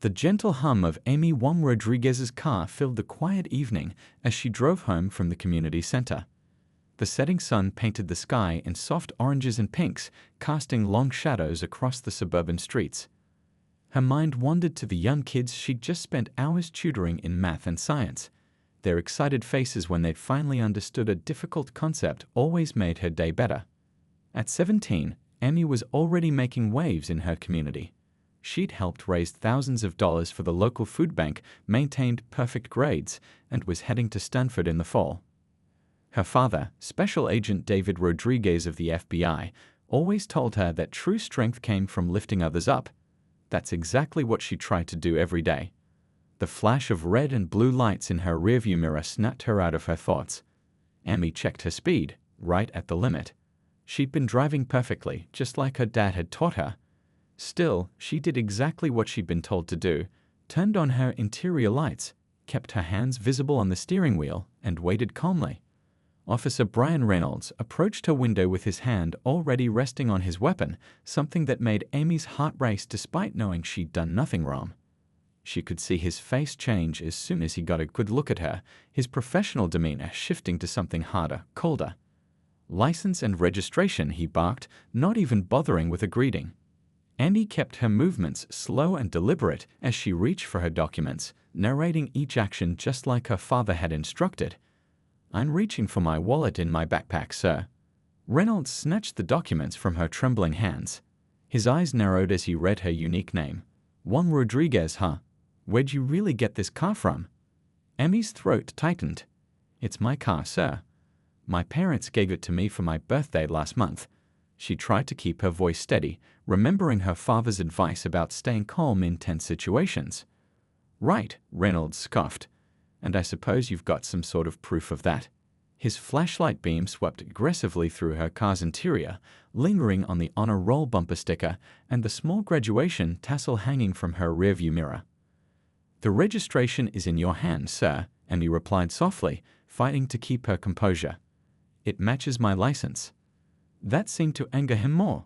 The gentle hum of Amy Juan Rodriguez's car filled the quiet evening as she drove home from the community center. The setting sun painted the sky in soft oranges and pinks, casting long shadows across the suburban streets. Her mind wandered to the young kids she'd just spent hours tutoring in math and science. Their excited faces when they'd finally understood a difficult concept always made her day better. At 17, Amy was already making waves in her community. She'd helped raise thousands of dollars for the local food bank, maintained perfect grades, and was heading to Stanford in the fall. Her father, Special Agent David Rodriguez of the FBI, always told her that true strength came from lifting others up. That's exactly what she tried to do every day. The flash of red and blue lights in her rearview mirror snapped her out of her thoughts. Amy checked her speed, right at the limit. She'd been driving perfectly, just like her dad had taught her. Still, she did exactly what she'd been told to do, turned on her interior lights, kept her hands visible on the steering wheel, and waited calmly. Officer Brian Reynolds approached her window with his hand already resting on his weapon, something that made Amy's heart race despite knowing she'd done nothing wrong. She could see his face change as soon as he got a good look at her, his professional demeanor shifting to something harder, colder. "License and registration," he barked, not even bothering with a greeting. Amy kept her movements slow and deliberate as she reached for her documents, narrating each action just like her father had instructed. "I'm reaching for my wallet in my backpack, sir." Reynolds snatched the documents from her trembling hands. His eyes narrowed as he read her unique name. "Juan Rodriguez, huh? Where'd you really get this car from?" Amy's throat tightened. "It's my car, sir. My parents gave it to me for my birthday last month." She tried to keep her voice steady, remembering her father's advice about staying calm in tense situations. "Right," Reynolds scoffed. "And I suppose you've got some sort of proof of that." His flashlight beam swept aggressively through her car's interior, lingering on the honor roll bumper sticker and the small graduation tassel hanging from her rearview mirror. "The registration is in your hand, sir," Amy replied softly, fighting to keep her composure. "It matches my license." That seemed to anger him more.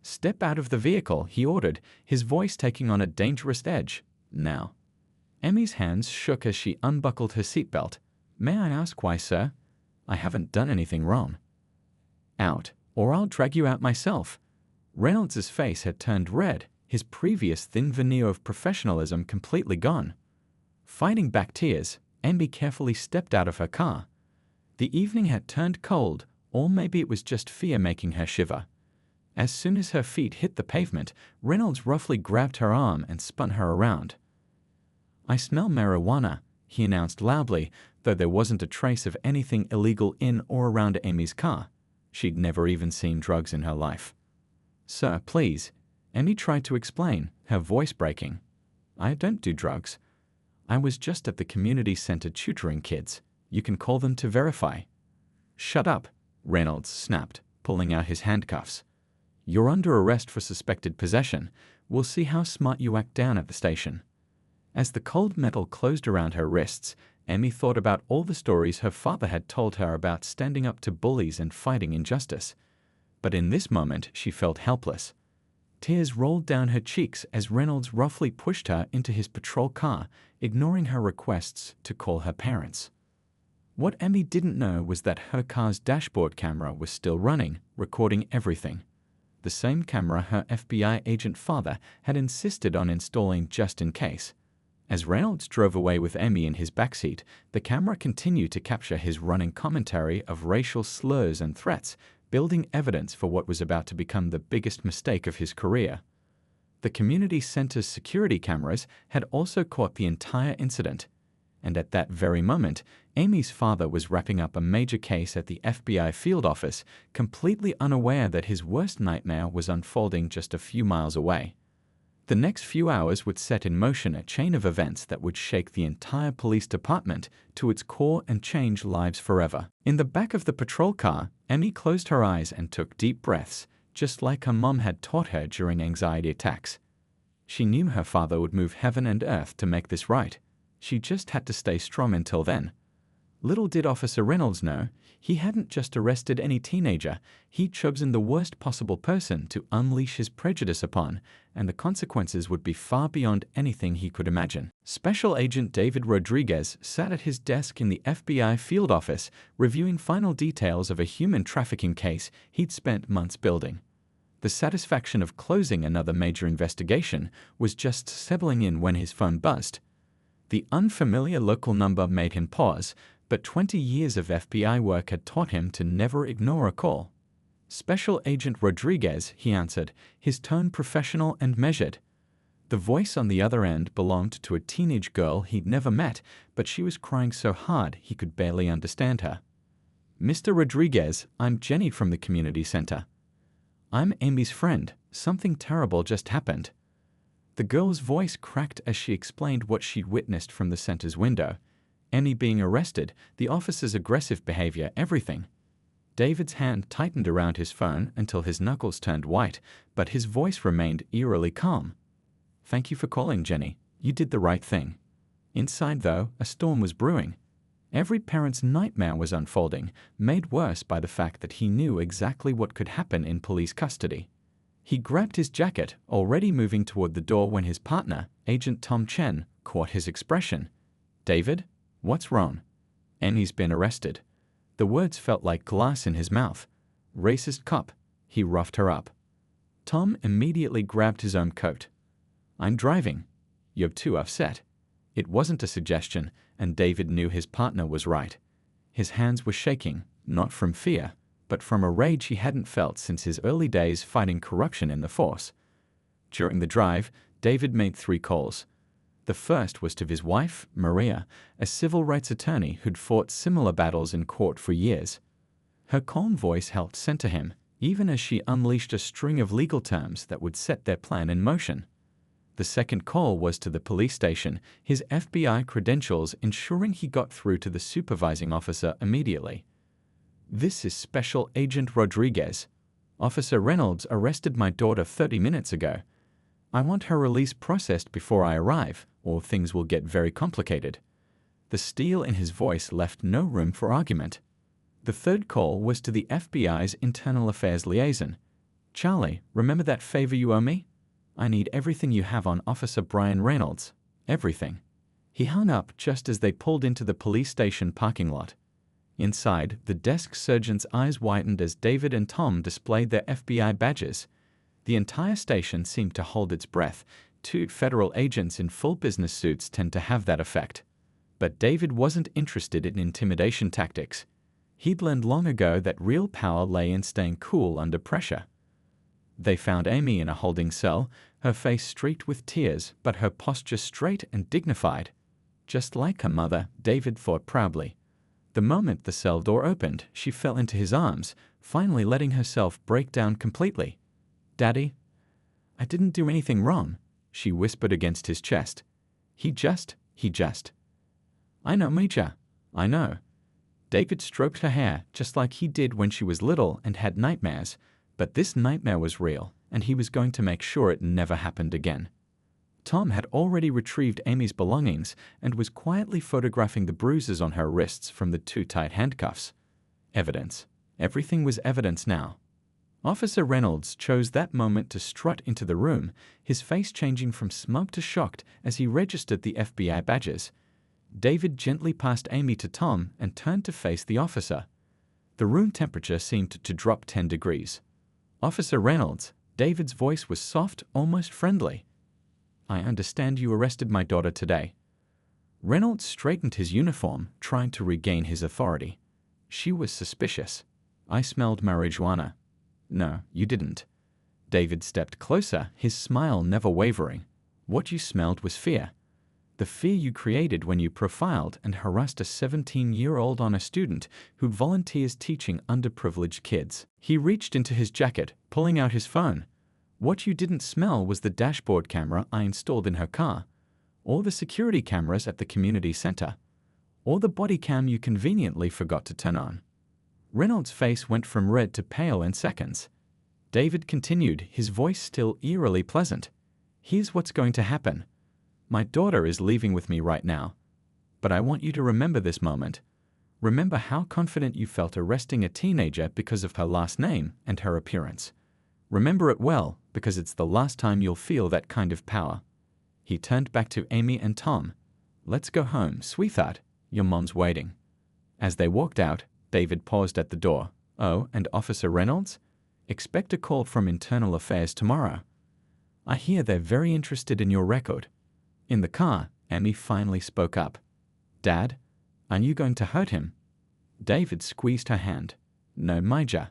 "Step out of the vehicle," he ordered, his voice taking on a dangerous edge. "Now." Amy's hands shook as she unbuckled her seatbelt. "May I ask why, sir? I haven't done anything wrong." "Out, or I'll drag you out myself." Reynolds' face had turned red, his previous thin veneer of professionalism completely gone. Fighting back tears, Amy carefully stepped out of her car. The evening had turned cold, or maybe it was just fear making her shiver. As soon as her feet hit the pavement, Reynolds roughly grabbed her arm and spun her around. "I smell marijuana," he announced loudly, though there wasn't a trace of anything illegal in or around Amy's car. She'd never even seen drugs in her life. "Sir, please," Amy tried to explain, her voice breaking. "I don't do drugs. I was just at the community center tutoring kids. You can call them to verify." "Shut up," Reynolds snapped, pulling out his handcuffs. "You're under arrest for suspected possession. We'll see how smart you act down at the station." As the cold metal closed around her wrists, Amy thought about all the stories her father had told her about standing up to bullies and fighting injustice. But in this moment, she felt helpless. Tears rolled down her cheeks as Reynolds roughly pushed her into his patrol car, ignoring her requests to call her parents. What Amy didn't know was that her car's dashboard camera was still running, recording everything. The same camera her FBI agent father had insisted on installing just in case. As Reynolds drove away with Amy in his backseat, the camera continued to capture his running commentary of racial slurs and threats, building evidence for what was about to become the biggest mistake of his career. The community center's security cameras had also caught the entire incident. And at that very moment, Amy's father was wrapping up a major case at the FBI field office, completely unaware that his worst nightmare was unfolding just a few miles away. The next few hours would set in motion a chain of events that would shake the entire police department to its core and change lives forever. In the back of the patrol car, Amy closed her eyes and took deep breaths, just like her mom had taught her during anxiety attacks. She knew her father would move heaven and earth to make this right. She just had to stay strong until then. Little did Officer Reynolds know, he hadn't just arrested any teenager, he'd chosen the worst possible person to unleash his prejudice upon, and the consequences would be far beyond anything he could imagine. Special Agent David Rodriguez sat at his desk in the FBI field office, reviewing final details of a human trafficking case he'd spent months building. The satisfaction of closing another major investigation was just settling in when his phone buzzed. The unfamiliar local number made him pause, but 20 years of FBI work had taught him to never ignore a call. Special Agent Rodriguez, he answered, his tone professional and measured. The voice on the other end belonged to a teenage girl he'd never met, but she was crying so hard he could barely understand her. "Mr. Rodriguez, I'm Jenny from the community center. I'm Amy's friend. Something terrible just happened." The girl's voice cracked as she explained what she'd witnessed from the center's window. Amy being arrested, the officer's aggressive behavior, everything. David's hand tightened around his phone until his knuckles turned white, but his voice remained eerily calm. "Thank you for calling, Jenny. You did the right thing." Inside, though, a storm was brewing. Every parent's nightmare was unfolding, made worse by the fact that he knew exactly what could happen in police custody. He grabbed his jacket, already moving toward the door when his partner, Agent Tom Chen, caught his expression. "David? What's wrong?" "Amy's been arrested." The words felt like glass in his mouth. "Racist cop." He roughed her up. Tom immediately grabbed his own coat. "I'm driving." "You're too upset." It wasn't a suggestion, and David knew his partner was right. His hands were shaking, not from fear, but from a rage he hadn't felt since his early days fighting corruption in the force. During the drive, David made 3 calls. The first was to his wife, Maria, a civil rights attorney who'd fought similar battles in court for years. Her calm voice helped center him, even as she unleashed a string of legal terms that would set their plan in motion. The second call was to the police station, his FBI credentials ensuring he got through to the supervising officer immediately. "This is Special Agent Rodriguez. Officer Reynolds arrested my daughter 30 minutes ago. I want her release processed before I arrive, or things will get very complicated." The steel in his voice left no room for argument. The third call was to the FBI's Internal Affairs liaison. "Charlie, remember that favor you owe me? I need everything you have on Officer Brian Reynolds. Everything." He hung up just as they pulled into the police station parking lot. Inside, the desk sergeant's eyes widened as David and Tom displayed their FBI badges. The entire station seemed to hold its breath. 2 federal agents in full business suits tend to have that effect. But David wasn't interested in intimidation tactics. He'd learned long ago that real power lay in staying cool under pressure. They found Amy in a holding cell, her face streaked with tears, but her posture straight and dignified. Just like her mother, David thought proudly. The moment the cell door opened, she fell into his arms, finally letting herself break down completely. "Daddy, I didn't do anything wrong," she whispered against his chest. He just. "I know, Meja. I know." David stroked her hair, just like he did when she was little and had nightmares, but this nightmare was real, and he was going to make sure it never happened again. Tom had already retrieved Amy's belongings and was quietly photographing the bruises on her wrists from the 2 tight handcuffs. Evidence. Everything was evidence now. Officer Reynolds chose that moment to strut into the room, his face changing from smug to shocked as he registered the FBI badges. David gently passed Amy to Tom and turned to face the officer. The room temperature seemed to drop 10 degrees. "Officer Reynolds," David's voice was soft, almost friendly. "I understand you arrested my daughter today." Reynolds straightened his uniform, trying to regain his authority. "She was suspicious. I smelled marijuana." "No, you didn't." David stepped closer, his smile never wavering. "What you smelled was fear. The fear you created when you profiled and harassed a 17-year-old honor student who volunteers teaching underprivileged kids." He reached into his jacket, pulling out his phone. "What you didn't smell was the dashboard camera I installed in her car, or the security cameras at the community center, or the body cam you conveniently forgot to turn on." Reynolds' face went from red to pale in seconds. David continued, his voice still eerily pleasant. "Here's what's going to happen. My daughter is leaving with me right now. But I want you to remember this moment. Remember how confident you felt arresting a teenager because of her last name and her appearance. Remember it well, because it's the last time you'll feel that kind of power." He turned back to Amy and Tom. "Let's go home, sweetheart. Your mom's waiting." As they walked out, David paused at the door. "Oh, and Officer Reynolds? Expect a call from Internal Affairs tomorrow. I hear they're very interested in your record." In the car, Amy finally spoke up. "Dad, are you going to hurt him?" David squeezed her hand. "No, Major.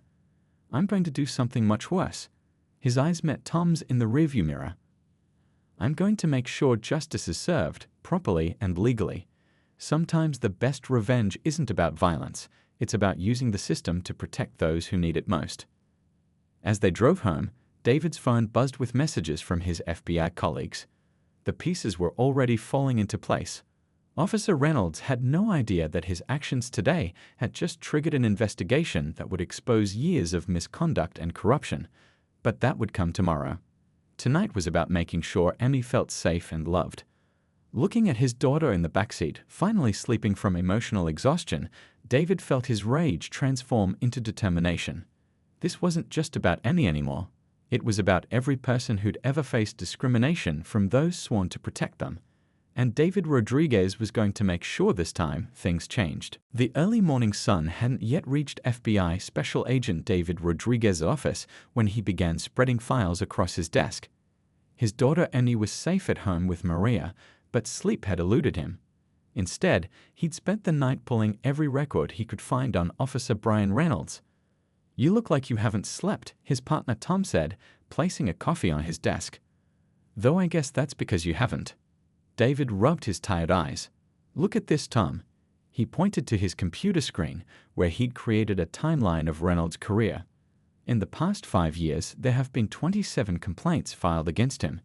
I'm going to do something much worse." His eyes met Tom's in the rearview mirror. "I'm going to make sure justice is served, properly and legally. Sometimes the best revenge isn't about violence. It's about using the system to protect those who need it most." As they drove home, David's phone buzzed with messages from his FBI colleagues. The pieces were already falling into place. Officer Reynolds had no idea that his actions today had just triggered an investigation that would expose years of misconduct and corruption, but that would come tomorrow. Tonight was about making sure Amy felt safe and loved. Looking at his daughter in the backseat, finally sleeping from emotional exhaustion, David felt his rage transform into determination. This wasn't just about Amy anymore. It was about every person who'd ever faced discrimination from those sworn to protect them. And David Rodriguez was going to make sure this time things changed. The early morning sun hadn't yet reached FBI Special Agent David Rodriguez's office when he began spreading files across his desk. His daughter Amy was safe at home with Maria, but sleep had eluded him. Instead, he'd spent the night pulling every record he could find on Officer Brian Reynolds. "You look like you haven't slept," his partner Tom said, placing a coffee on his desk. "Though I guess that's because you haven't." David rubbed his tired eyes. "Look at this, Tom." He pointed to his computer screen, where he'd created a timeline of Reynolds' career. In the past 5 years, there have been 27 complaints filed against him.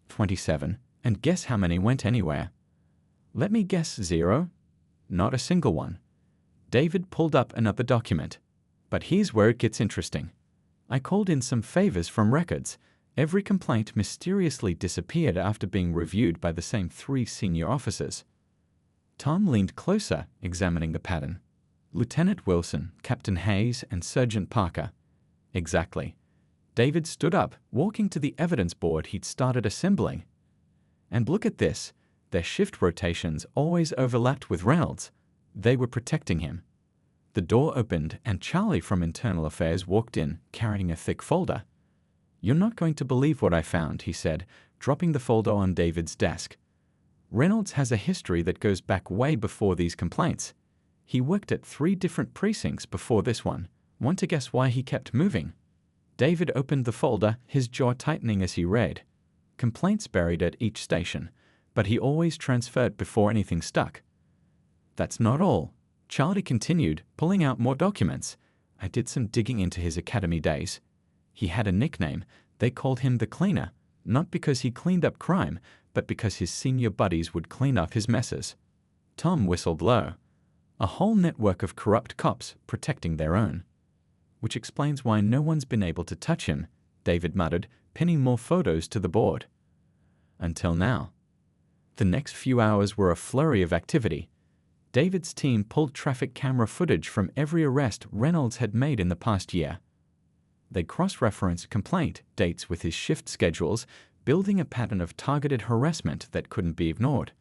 27, and guess how many went anywhere? Let me guess, 0? Not a single one. David pulled up another document. But here's where it gets interesting. "I called in some favors from records. Every complaint mysteriously disappeared after being reviewed by the same 3 senior officers." Tom leaned closer, examining the pattern. "Lieutenant Wilson, Captain Hayes, and Sergeant Parker." "Exactly." David stood up, walking to the evidence board he'd started assembling. "And look at this. Their shift rotations always overlapped with Reynolds. They were protecting him." The door opened and Charlie from Internal Affairs walked in, carrying a thick folder. "You're not going to believe what I found," he said, dropping the folder on David's desk. "Reynolds has a history that goes back way before these complaints. He worked at 3 different precincts before this one. Want to guess why he kept moving?" David opened the folder, his jaw tightening as he read. Complaints buried at each station, but he always transferred before anything stuck. "That's not all," Charlie continued, pulling out more documents. "I did some digging into his academy days. He had a nickname. They called him the Cleaner, not because he cleaned up crime, but because his senior buddies would clean up his messes." Tom whistled low. "A whole network of corrupt cops protecting their own." "Which explains why no one's been able to touch him," David muttered, pinning more photos to the board. "Until now." The next few hours were a flurry of activity. David's team pulled traffic camera footage from every arrest Reynolds had made in the past year. They cross-referenced complaint dates with his shift schedules, building a pattern of targeted harassment that couldn't be ignored.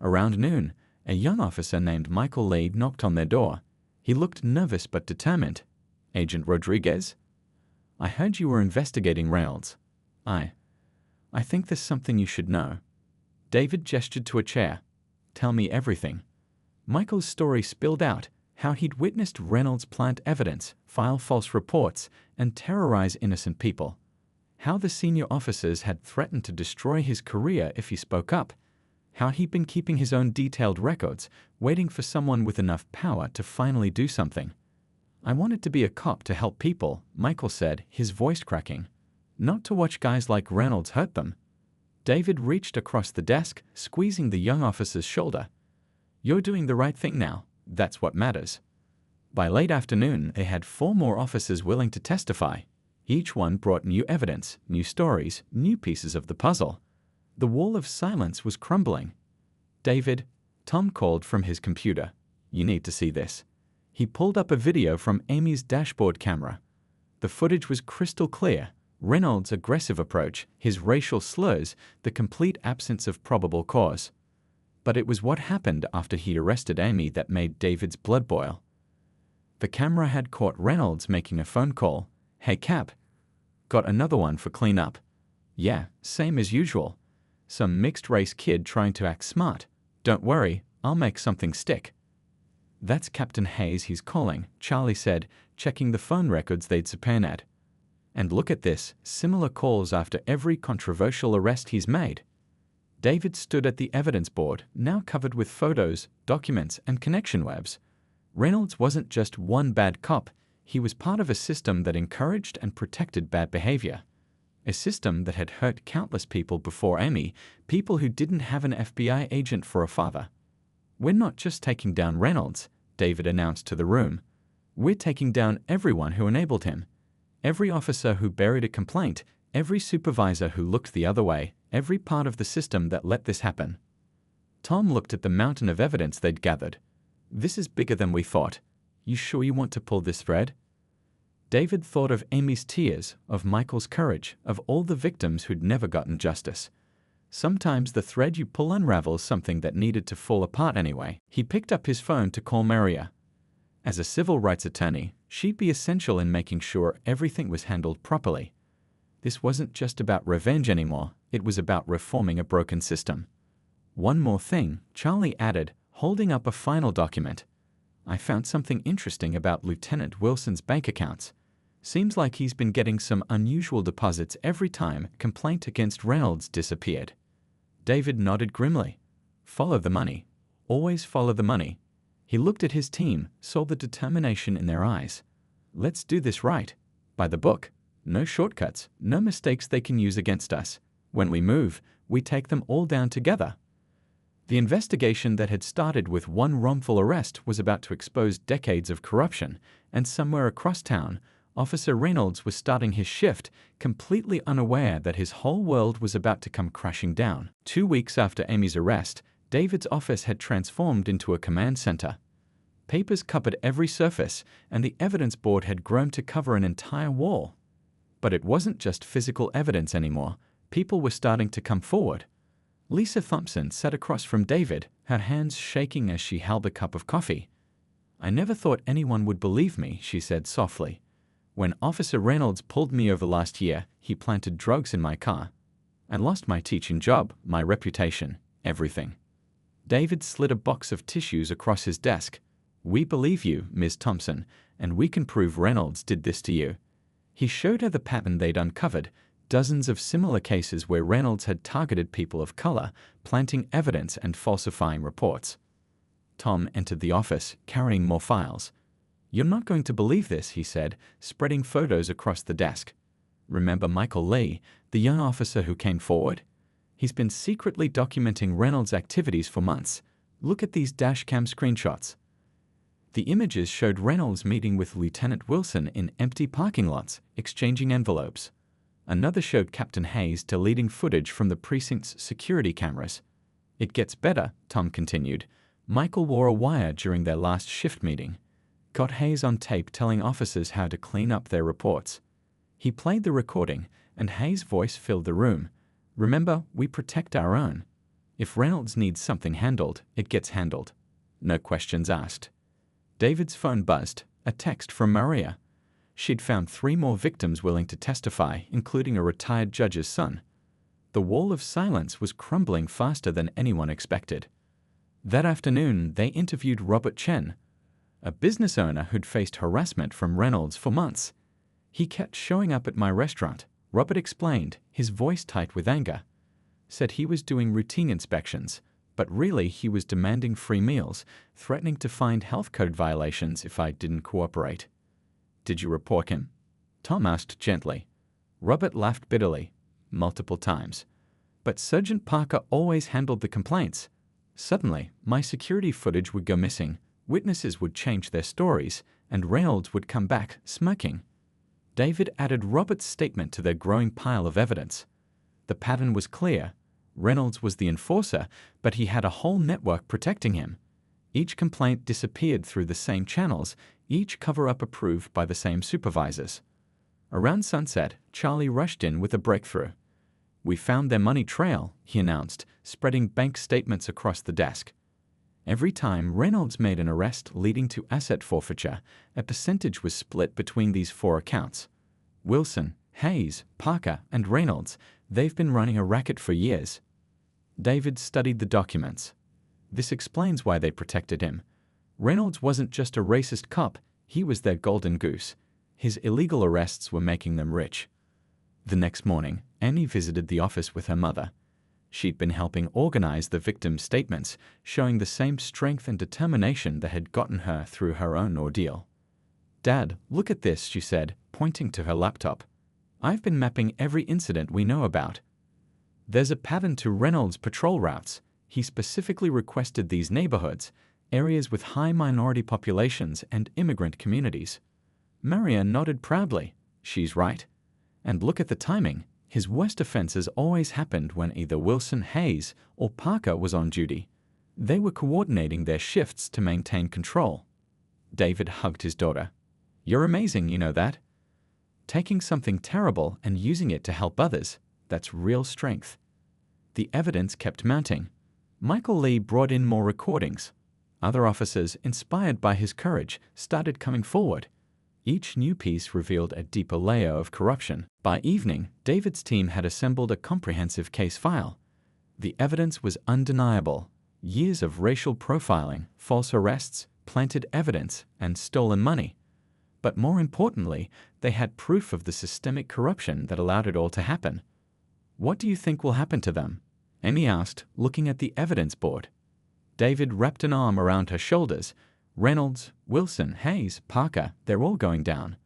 Around noon, a young officer named Michael Lee knocked on their door. He looked nervous but determined. "Agent Rodriguez?" "I heard you were investigating Reynolds." I think there's something you should know." David gestured to a chair. "Tell me everything." Michael's story spilled out, how he'd witnessed Reynolds plant evidence, file false reports, and terrorize innocent people. How the senior officers had threatened to destroy his career if he spoke up. How he'd been keeping his own detailed records, waiting for someone with enough power to finally do something. "I wanted to be a cop to help people," Michael said, his voice cracking. "Not to watch guys like Reynolds hurt them." David reached across the desk, squeezing the young officer's shoulder. "You're doing the right thing now. That's what matters." By late afternoon, they had 4 more officers willing to testify. Each one brought new evidence, new stories, new pieces of the puzzle. The wall of silence was crumbling. "David," Tom called from his computer. "You need to see this." He pulled up a video from Amy's dashboard camera. The footage was crystal clear. Reynolds' aggressive approach, his racial slurs, the complete absence of probable cause. But it was what happened after he arrested Amy that made David's blood boil. The camera had caught Reynolds making a phone call. "Hey Cap, got another one for cleanup." "Yeah, same as usual. Some mixed-race kid trying to act smart. Don't worry, I'll make something stick." "That's Captain Hayes he's calling," Charlie said, checking the phone records they'd subpoenaed. "And look at this, similar calls after every controversial arrest he's made." David stood at the evidence board, now covered with photos, documents, and connection webs. Reynolds wasn't just one bad cop, he was part of a system that encouraged and protected bad behavior. A system that had hurt countless people before Amy, people who didn't have an FBI agent for a father. "We're not just taking down Reynolds," David announced to the room. "We're taking down everyone who enabled him. Every officer who buried a complaint, every supervisor who looked the other way, every part of the system that let this happen." Tom looked at the mountain of evidence they'd gathered. "This is bigger than we thought. You sure you want to pull this thread?" David thought of Amy's tears, of Michael's courage, of all the victims who'd never gotten justice. Sometimes the thread you pull unravels something that needed to fall apart anyway. He picked up his phone to call Maria. As a civil rights attorney, she'd be essential in making sure everything was handled properly. This wasn't just about revenge anymore, it was about reforming a broken system. "One more thing," Charlie added, holding up a final document. "I found something interesting about Lieutenant Wilson's bank accounts. Seems like he's been getting some unusual deposits every time a complaint against Reynolds disappeared." David nodded grimly. "Follow the money. Always follow the money." He looked at his team, saw the determination in their eyes. "Let's do this right. By the book. No shortcuts, no mistakes they can use against us. When we move, we take them all down together." The investigation that had started with one wrongful arrest was about to expose decades of corruption, and somewhere across town, Officer Reynolds was starting his shift, completely unaware that his whole world was about to come crashing down. 2 weeks after Amy's arrest, David's office had transformed into a command center. Papers covered every surface, and the evidence board had grown to cover an entire wall. But it wasn't just physical evidence anymore. People were starting to come forward. Lisa Thompson sat across from David, her hands shaking as she held a cup of coffee. "I never thought anyone would believe me," she said softly. "When Officer Reynolds pulled me over last year, he planted drugs in my car. I lost my teaching job, my reputation, everything." David slid a box of tissues across his desk. "We believe you, Ms. Thompson, and we can prove Reynolds did this to you." He showed her the pattern they'd uncovered, dozens of similar cases where Reynolds had targeted people of color, planting evidence and falsifying reports. Tom entered the office, carrying more files. "You're not going to believe this," he said, spreading photos across the desk. "Remember Michael Lee, the young officer who came forward? He's been secretly documenting Reynolds' activities for months. Look at these dashcam screenshots." The images showed Reynolds meeting with Lieutenant Wilson in empty parking lots, exchanging envelopes. Another showed Captain Hayes deleting footage from the precinct's security cameras. "It gets better," Tom continued. "Michael wore a wire during their last shift meeting. Got Hayes on tape telling officers how to clean up their reports. He played the recording, and Hayes' voice filled the room. 'Remember, we protect our own. If Reynolds needs something handled, it gets handled. No questions asked.'" David's phone buzzed, a text from Maria. She'd found 3 more victims willing to testify, including a retired judge's son. The wall of silence was crumbling faster than anyone expected. That afternoon, they interviewed Robert Chen, a business owner who'd faced harassment from Reynolds for months. "He kept showing up at my restaurant," Robert explained, his voice tight with anger. "Said he was doing routine inspections, but really he was demanding free meals, threatening to find health code violations if I didn't cooperate." "Did you report him?" Tom asked gently. Robert laughed bitterly. "Multiple times. But Sergeant Parker always handled the complaints. Suddenly, my security footage would go missing, witnesses would change their stories, and Reynolds would come back, smirking." David added Robert's statement to their growing pile of evidence. The pattern was clear. Reynolds was the enforcer, but he had a whole network protecting him. Each complaint disappeared through the same channels, each cover-up approved by the same supervisors. Around sunset, Charlie rushed in with a breakthrough. "We found their money trail," he announced, spreading bank statements across the desk. Every time Reynolds made an arrest leading to asset forfeiture, a percentage was split between these four accounts. Wilson, Hayes, Parker, and Reynolds, they've been running a racket for years. David studied the documents. This explains why they protected him. Reynolds wasn't just a racist cop, he was their golden goose. His illegal arrests were making them rich. The next morning, Amy visited the office with her mother. She'd been helping organize the victims' statements, showing the same strength and determination that had gotten her through her own ordeal. "Dad, look at this," she said, pointing to her laptop. "I've been mapping every incident we know about. There's a pattern to Reynolds' patrol routes. He specifically requested these neighborhoods, areas with high minority populations and immigrant communities." Maria nodded proudly. "She's right. And look at the timing. His worst offenses always happened when either Wilson, Hayes, or Parker was on duty. They were coordinating their shifts to maintain control." David hugged his daughter. "You're amazing, you know that? Taking something terrible and using it to help others, that's real strength." The evidence kept mounting. Michael Lee brought in more recordings. Other officers, inspired by his courage, started coming forward. Each new piece revealed a deeper layer of corruption. By evening, David's team had assembled a comprehensive case file. The evidence was undeniable. Years of racial profiling, false arrests, planted evidence, and stolen money. But more importantly, they had proof of the systemic corruption that allowed it all to happen. "What do you think will happen to them?" Amy asked, looking at the evidence board. David wrapped an arm around her shoulders. "Reynolds, Wilson, Hayes, Parker, they're all going down.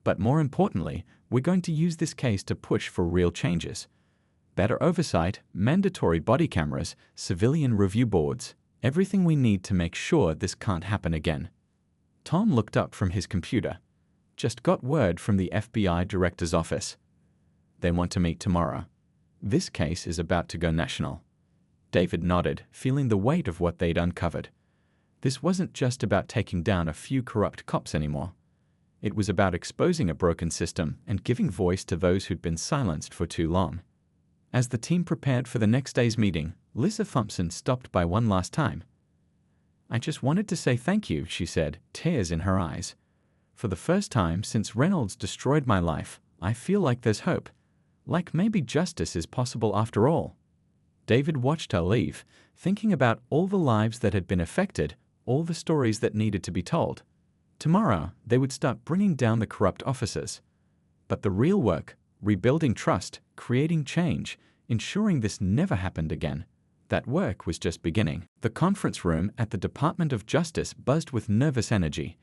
But more importantly, we're going to use this case to push for real changes. Better oversight, mandatory body cameras, civilian review boards, everything we need to make sure this can't happen again." Tom looked up from his computer. "Just got word from the FBI director's office. They want to meet tomorrow. This case is about to go national." David nodded, feeling the weight of what they'd uncovered. This wasn't just about taking down a few corrupt cops anymore. It was about exposing a broken system and giving voice to those who'd been silenced for too long. As the team prepared for the next day's meeting, Lisa Thompson stopped by one last time. "I just wanted to say thank you," she said, tears in her eyes. "For the first time since Reynolds destroyed my life, I feel like there's hope. Like maybe justice is possible after all." David watched her leave, thinking about all the lives that had been affected, all the stories that needed to be told. Tomorrow, they would start bringing down the corrupt officers. But the real work, rebuilding trust, creating change, ensuring this never happened again, that work was just beginning. The conference room at the Department of Justice buzzed with nervous energy.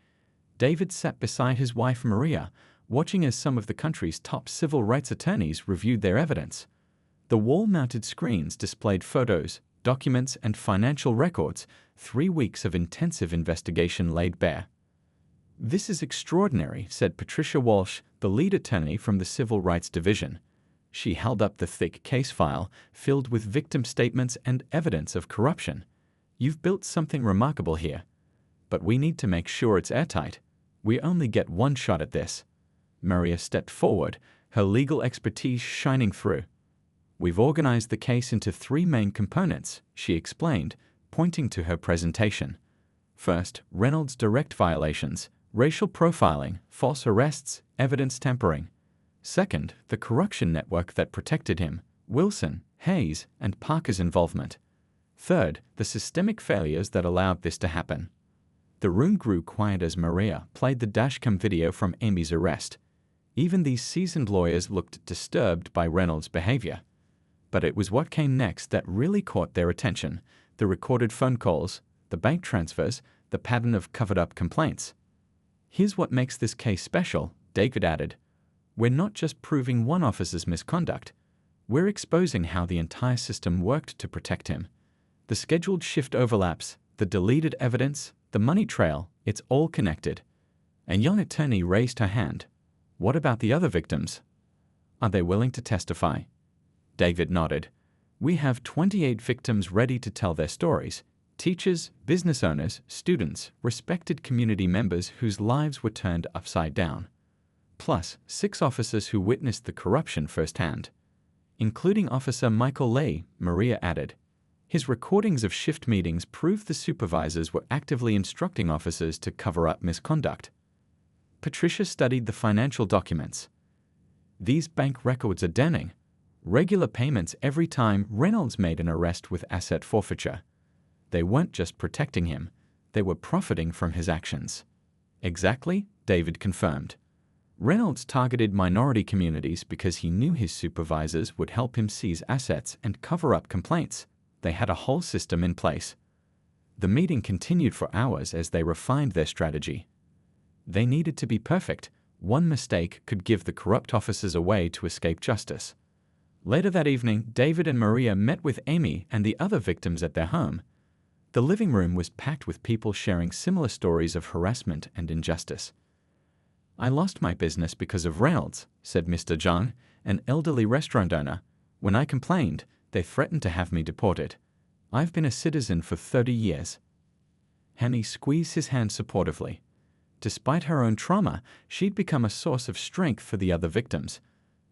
David sat beside his wife Maria, watching as some of the country's top civil rights attorneys reviewed their evidence. The wall-mounted screens displayed photos, documents, and financial records, 3 weeks of intensive investigation laid bare. "This is extraordinary," said Patricia Walsh, the lead attorney from the Civil Rights Division. She held up the thick case file, filled with victim statements and evidence of corruption. "You've built something remarkable here. But we need to make sure it's airtight. We only get one shot at this." Maria stepped forward, her legal expertise shining through. "We've organized the case into 3 main components," she explained, pointing to her presentation. First, Reynolds' direct violations, racial profiling, false arrests, evidence tampering. Second, the corruption network that protected him, Wilson, Hayes, and Parker's involvement. Third, the systemic failures that allowed this to happen. The room grew quiet as Maria played the dashcam video from Amy's arrest. Even these seasoned lawyers looked disturbed by Reynolds' behavior. But it was what came next that really caught their attention: the recorded phone calls, the bank transfers, the pattern of covered-up complaints. "Here's what makes this case special," David added. "We're not just proving one officer's misconduct. We're exposing how the entire system worked to protect him. The scheduled shift overlaps, the deleted evidence, the money trail, it's all connected." A young attorney raised her hand. "What about the other victims? Are they willing to testify?" David nodded. "We have 28 victims ready to tell their stories, Teachers, business owners, students, respected community members whose lives were turned upside down. Plus, 6 officers who witnessed the corruption firsthand. Including Officer Michael Lay, Maria added. His recordings of shift meetings proved the supervisors were actively instructing officers to cover up misconduct. Patricia studied the financial documents. These bank records are damning. Regular payments every time Reynolds made an arrest with asset forfeiture. They weren't just protecting him, they were profiting from his actions. Exactly, David confirmed. Reynolds targeted minority communities because he knew his supervisors would help him seize assets and cover up complaints. They had a whole system in place. The meeting continued for hours as they refined their strategy. They needed to be perfect. One mistake could give the corrupt officers a way to escape justice. Later that evening, David and Maria met with Amy and the other victims at their home. The living room was packed with people sharing similar stories of harassment and injustice. "I lost my business because of Reynolds," said Mr. Zhang, an elderly restaurant owner. "When I complained, they threatened to have me deported. I've been a citizen for 30 years. Hammy squeezed his hand supportively. Despite her own trauma, she'd become a source of strength for the other victims.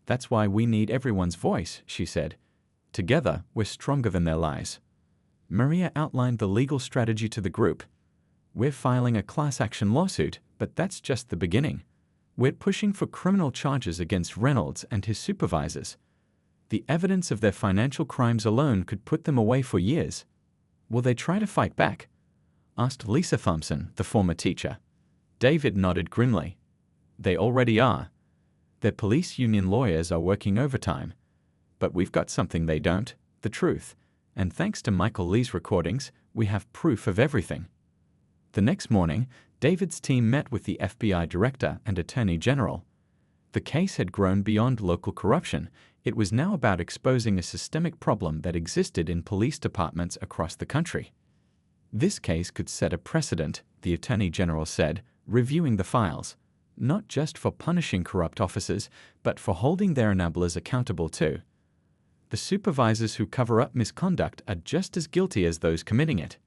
"That's why we need everyone's voice," she said. "Together, we're stronger than their lies." Maria outlined the legal strategy to the group. "We're filing a class action lawsuit, but that's just the beginning. We're pushing for criminal charges against Reynolds and his supervisors. The evidence of their financial crimes alone could put them away for years." "Will they try to fight back?" asked Lisa Thompson, the former teacher. David nodded grimly. "They already are. Their police union lawyers are working overtime. But we've got something they don't, the truth. And thanks to Michael Lee's recordings, we have proof of everything." The next morning, David's team met with the FBI director and attorney general. The case had grown beyond local corruption. It was now about exposing a systemic problem that existed in police departments across the country. "This case could set a precedent," the attorney general said, reviewing the files, "not just for punishing corrupt officers, but for holding their enablers accountable too. The supervisors who cover up misconduct are just as guilty as those committing it."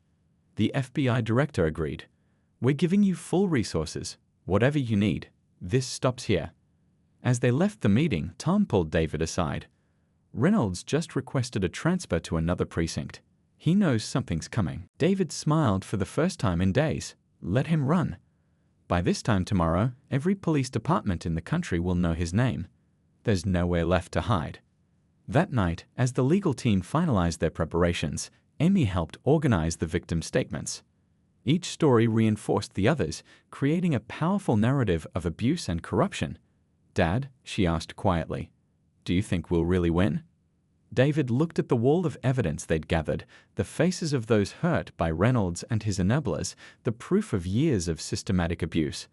The FBI director agreed. "We're giving you full resources, whatever you need. This stops here." As they left the meeting, Tom pulled David aside. "Reynolds just requested a transfer to another precinct. He knows something's coming." David smiled for the first time in days. Let him run. By this time tomorrow, every police department in the country will know his name. There's nowhere left to hide. That night, as the legal team finalized their preparations, Amy helped organize the victim statements. Each story reinforced the others, creating a powerful narrative of abuse and corruption. "Dad," she asked quietly, "do you think we'll really win?" David looked at the wall of evidence they'd gathered, the faces of those hurt by Reynolds and his enablers, the proof of years of systematic abuse.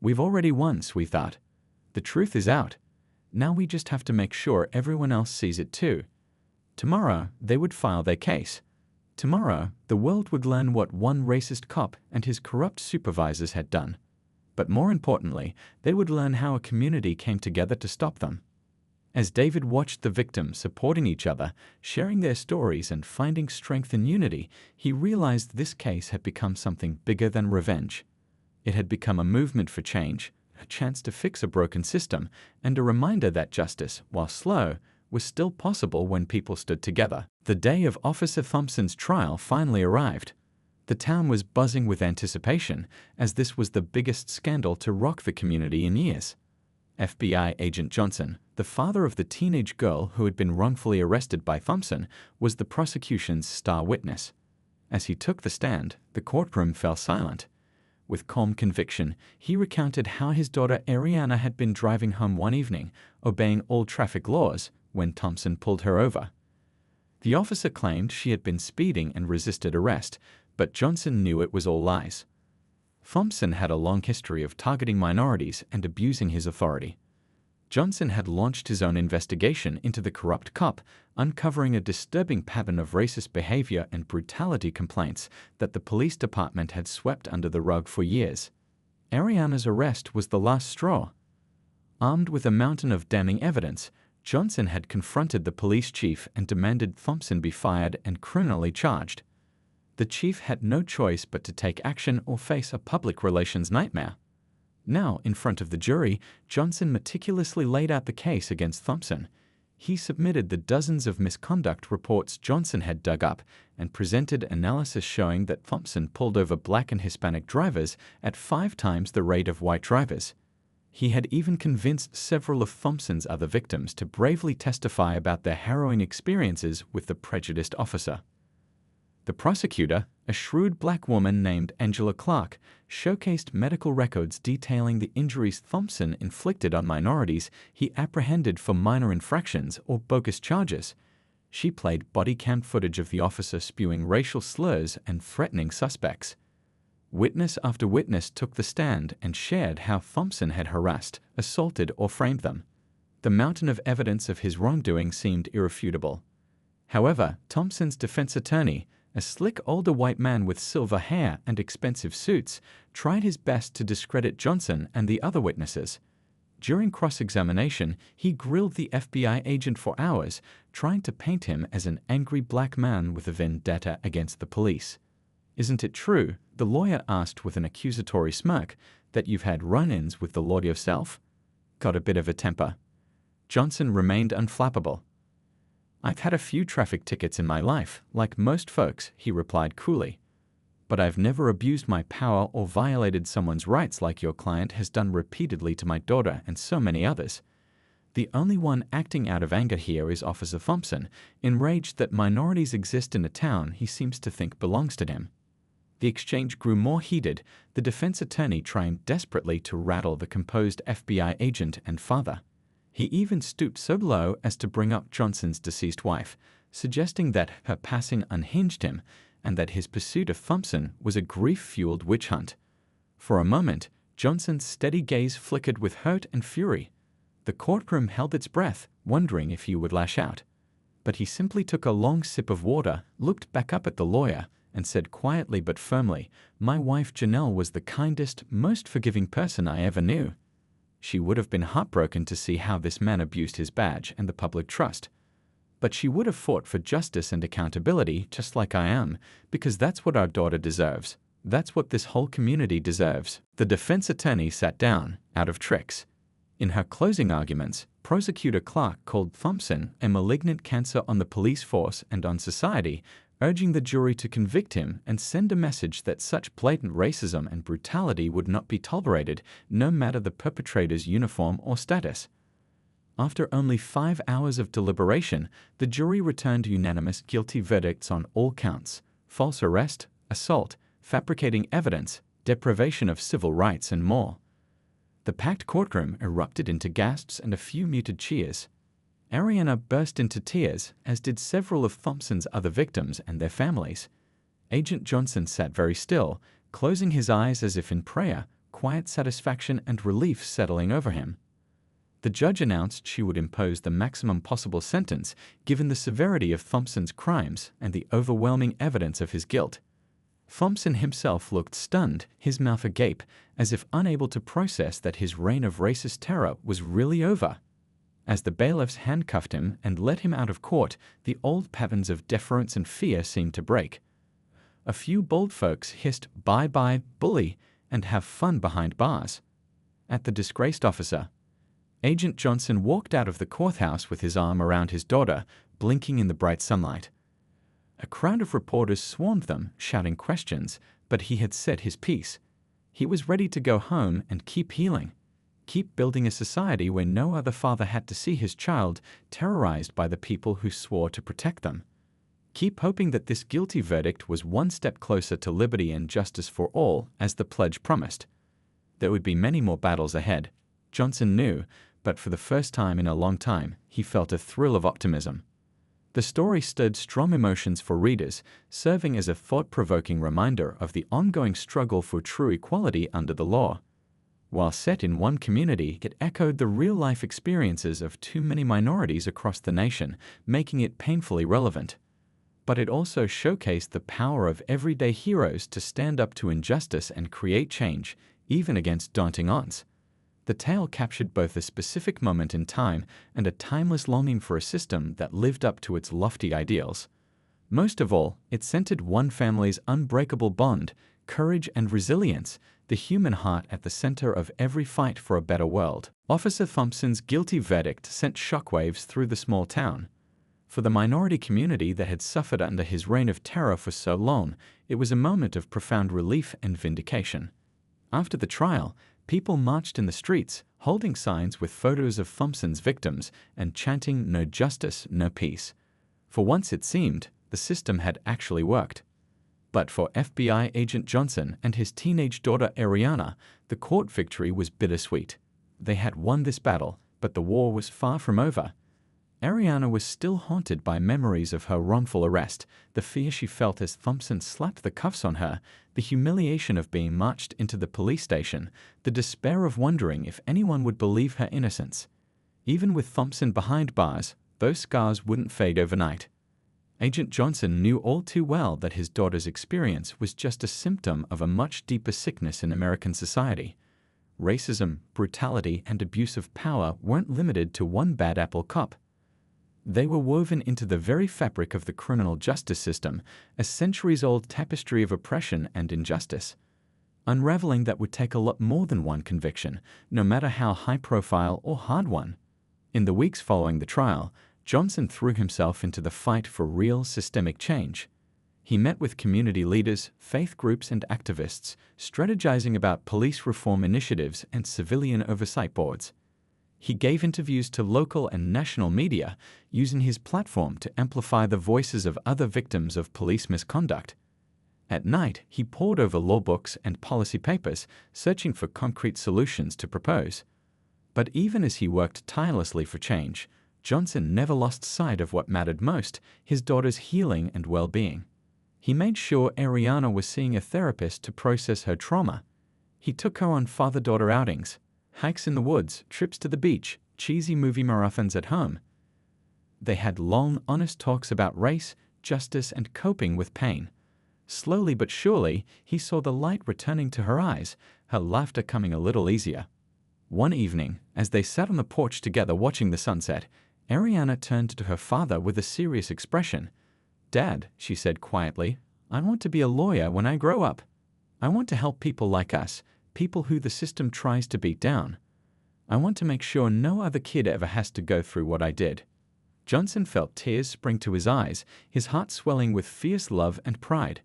"We've already won, sweetheart. The truth is out. Now we just have to make sure everyone else sees it too." Tomorrow, they would file their case. Tomorrow, the world would learn what one racist cop and his corrupt supervisors had done. But more importantly, they would learn how a community came together to stop them. As David watched the victims supporting each other, sharing their stories and finding strength in unity, he realized this case had become something bigger than revenge. It had become a movement for change, a chance to fix a broken system, and a reminder that justice, while slow, was still possible when people stood together. The day of Officer Thompson's trial finally arrived. The town was buzzing with anticipation, as this was the biggest scandal to rock the community in years. FBI Agent Johnson, the father of the teenage girl who had been wrongfully arrested by Thompson, was the prosecution's star witness. As he took the stand, the courtroom fell silent. With calm conviction, he recounted how his daughter Ariana had been driving home one evening, obeying all traffic laws, when Thompson pulled her over. The officer claimed she had been speeding and resisted arrest, but Johnson knew it was all lies. Thompson had a long history of targeting minorities and abusing his authority. Johnson had launched his own investigation into the corrupt cop, uncovering a disturbing pattern of racist behavior and brutality complaints that the police department had swept under the rug for years. Ariana's arrest was the last straw. Armed with a mountain of damning evidence, Johnson had confronted the police chief and demanded Thompson be fired and criminally charged. The chief had no choice but to take action or face a public relations nightmare. Now, in front of the jury, Johnson meticulously laid out the case against Thompson. He submitted the dozens of misconduct reports Johnson had dug up and presented analysis showing that Thompson pulled over Black and Hispanic drivers at 5 times the rate of white drivers. He had even convinced several of Thompson's other victims to bravely testify about their harrowing experiences with the prejudiced officer. The prosecutor, a shrewd black woman named Angela Clark, showcased medical records detailing the injuries Thompson inflicted on minorities he apprehended for minor infractions or bogus charges. She played body cam footage of the officer spewing racial slurs and threatening suspects. Witness after witness took the stand and shared how Thompson had harassed, assaulted, or framed them. The mountain of evidence of his wrongdoing seemed irrefutable. However, Thompson's defense attorney, a slick older white man with silver hair and expensive suits, tried his best to discredit Johnson and the other witnesses. During cross-examination, he grilled the FBI agent for hours, trying to paint him as an angry black man with a vendetta against the police. "Isn't it true," the lawyer asked with an accusatory smirk, "that you've had run-ins with the Lord yourself?" "Got a bit of a temper." Johnson remained unflappable. "I've had a few traffic tickets in my life, like most folks," he replied coolly. "But I've never abused my power or violated someone's rights like your client has done repeatedly to my daughter and so many others." The only one acting out of anger here is Officer Thompson, enraged that minorities exist in a town he seems to think belongs to them. The exchange grew more heated, the defense attorney trying desperately to rattle the composed FBI agent and father. He even stooped so low as to bring up Johnson's deceased wife, suggesting that her passing unhinged him and that his pursuit of Thompson was a grief-fueled witch hunt. For a moment, Johnson's steady gaze flickered with hurt and fury. The courtroom held its breath, wondering if he would lash out. But he simply took a long sip of water, looked back up at the lawyer, and said quietly but firmly, "My wife Janelle was the kindest, most forgiving person I ever knew." She would have been heartbroken to see how this man abused his badge and the public trust. But she would have fought for justice and accountability, just like I am, because that's what our daughter deserves. That's what this whole community deserves. The defense attorney sat down, out of tricks. In her closing arguments, Prosecutor Clark called Thompson a malignant cancer on the police force and on society, urging the jury to convict him and send a message that such blatant racism and brutality would not be tolerated, no matter the perpetrator's uniform or status. After only 5 hours of deliberation, the jury returned unanimous guilty verdicts on all counts: false arrest, assault, fabricating evidence, deprivation of civil rights, and more. The packed courtroom erupted into gasps and a few muted cheers. Ariana burst into tears, as did several of Thompson's other victims and their families. Agent Johnson sat very still, closing his eyes as if in prayer, quiet satisfaction and relief settling over him. The judge announced she would impose the maximum possible sentence, given the severity of Thompson's crimes and the overwhelming evidence of his guilt. Thompson himself looked stunned, his mouth agape, as if unable to process that his reign of racist terror was really over. As the bailiffs handcuffed him and led him out of court, the old patterns of deference and fear seemed to break. A few bold folks hissed, "Bye-bye, bully," and "have fun behind bars." At the disgraced officer, Agent Johnson walked out of the courthouse with his arm around his daughter, blinking in the bright sunlight. A crowd of reporters swarmed them, shouting questions, but he had said his piece. He was ready to go home and keep healing. Keep building a society where no other father had to see his child terrorized by the people who swore to protect them. Keep hoping that this guilty verdict was one step closer to liberty and justice for all, as the pledge promised. There would be many more battles ahead, Johnson knew, but for the first time in a long time, he felt a thrill of optimism. The story stirred strong emotions for readers, serving as a thought-provoking reminder of the ongoing struggle for true equality under the law. While set in one community, it echoed the real-life experiences of too many minorities across the nation, making it painfully relevant. But it also showcased the power of everyday heroes to stand up to injustice and create change, even against daunting odds. The tale captured both a specific moment in time and a timeless longing for a system that lived up to its lofty ideals. Most of all, it centered one family's unbreakable bond, courage and resilience, the human heart at the center of every fight for a better world. Officer Thompson's guilty verdict sent shockwaves through the small town. For the minority community that had suffered under his reign of terror for so long, it was a moment of profound relief and vindication. After the trial, people marched in the streets, holding signs with photos of Thompson's victims and chanting "No justice, no peace." For once it seemed, the system had actually worked. But for FBI agent Johnson and his teenage daughter Ariana, the court victory was bittersweet. They had won this battle, but the war was far from over. Ariana was still haunted by memories of her wrongful arrest, the fear she felt as Thompson slapped the cuffs on her, the humiliation of being marched into the police station, the despair of wondering if anyone would believe her innocence. Even with Thompson behind bars, those scars wouldn't fade overnight. Agent Johnson knew all too well that his daughter's experience was just a symptom of a much deeper sickness in American society. Racism, brutality, and abuse of power weren't limited to one bad apple cop. They were woven into the very fabric of the criminal justice system, a centuries-old tapestry of oppression and injustice. Unraveling that would take a lot more than one conviction, no matter how high-profile or hard one. In the weeks following the trial, Johnson threw himself into the fight for real systemic change. He met with community leaders, faith groups, and activists, strategizing about police reform initiatives and civilian oversight boards. He gave interviews to local and national media, using his platform to amplify the voices of other victims of police misconduct. At night, he pored over law books and policy papers, searching for concrete solutions to propose. But even as he worked tirelessly for change, Johnson never lost sight of what mattered most, his daughter's healing and well-being. He made sure Ariana was seeing a therapist to process her trauma. He took her on father-daughter outings, hikes in the woods, trips to the beach, cheesy movie marathons at home. They had long, honest talks about race, justice, and coping with pain. Slowly but surely, he saw the light returning to her eyes, her laughter coming a little easier. One evening, as they sat on the porch together watching the sunset, Ariana turned to her father with a serious expression. "Dad," she said quietly, "I want to be a lawyer when I grow up. I want to help people like us, people who the system tries to beat down. I want to make sure no other kid ever has to go through what I did." Johnson felt tears spring to his eyes, his heart swelling with fierce love and pride.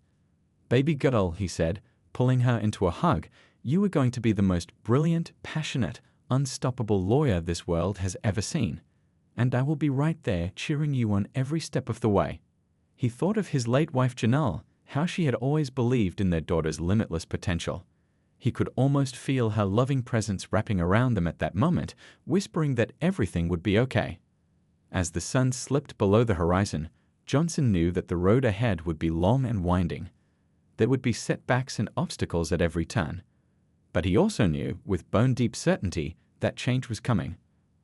"Baby girl," he said, pulling her into a hug, "you are going to be the most brilliant, passionate, unstoppable lawyer this world has ever seen. And I will be right there cheering you on every step of the way." He thought of his late wife Janelle, how she had always believed in their daughter's limitless potential. He could almost feel her loving presence wrapping around them at that moment, whispering that everything would be okay. As the sun slipped below the horizon, Johnson knew that the road ahead would be long and winding. There would be setbacks and obstacles at every turn. But he also knew, with bone-deep certainty, that change was coming.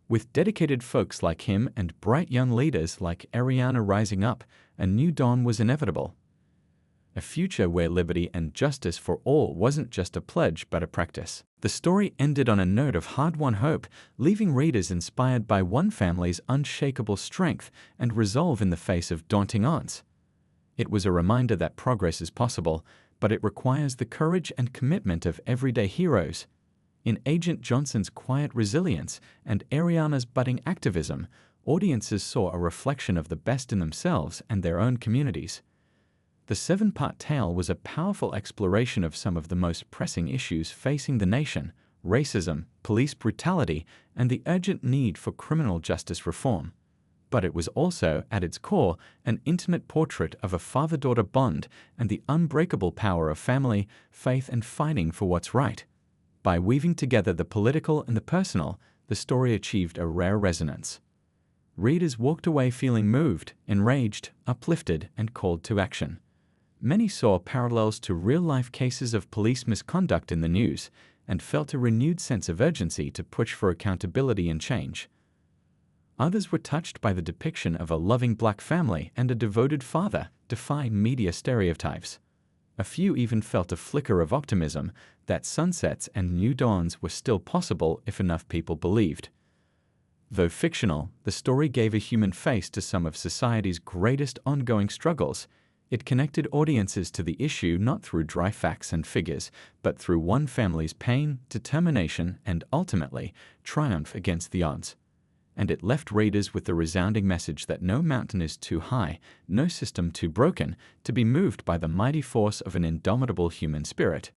With dedicated folks like him and bright young leaders like Ariana rising up, a new dawn was inevitable. A future where liberty and justice for all wasn't just a pledge but a practice. The story ended on a note of hard-won hope, leaving readers inspired by one family's unshakable strength and resolve in the face of daunting odds. It was a reminder that progress is possible, but it requires the courage and commitment of everyday heroes. In Agent Johnson's quiet resilience and Ariana's budding activism, audiences saw a reflection of the best in themselves and their own communities. The 7-part tale was a powerful exploration of some of the most pressing issues facing the nation: racism, police brutality, and the urgent need for criminal justice reform. But it was also, at its core, an intimate portrait of a father-daughter bond and the unbreakable power of family, faith, and fighting for what's right. By weaving together the political and the personal, the story achieved a rare resonance. Readers walked away feeling moved, enraged, uplifted, and called to action. Many saw parallels to real-life cases of police misconduct in the news and felt a renewed sense of urgency to push for accountability and change. Others were touched by the depiction of a loving black family and a devoted father, defying media stereotypes. A few even felt a flicker of optimism that sunsets and new dawns were still possible if enough people believed. Though fictional, the story gave a human face to some of society's greatest ongoing struggles. It connected audiences to the issue not through dry facts and figures, but through one family's pain, determination, and ultimately, triumph against the odds. And it left readers with the resounding message that no mountain is too high, no system too broken, to be moved by the mighty force of an indomitable human spirit.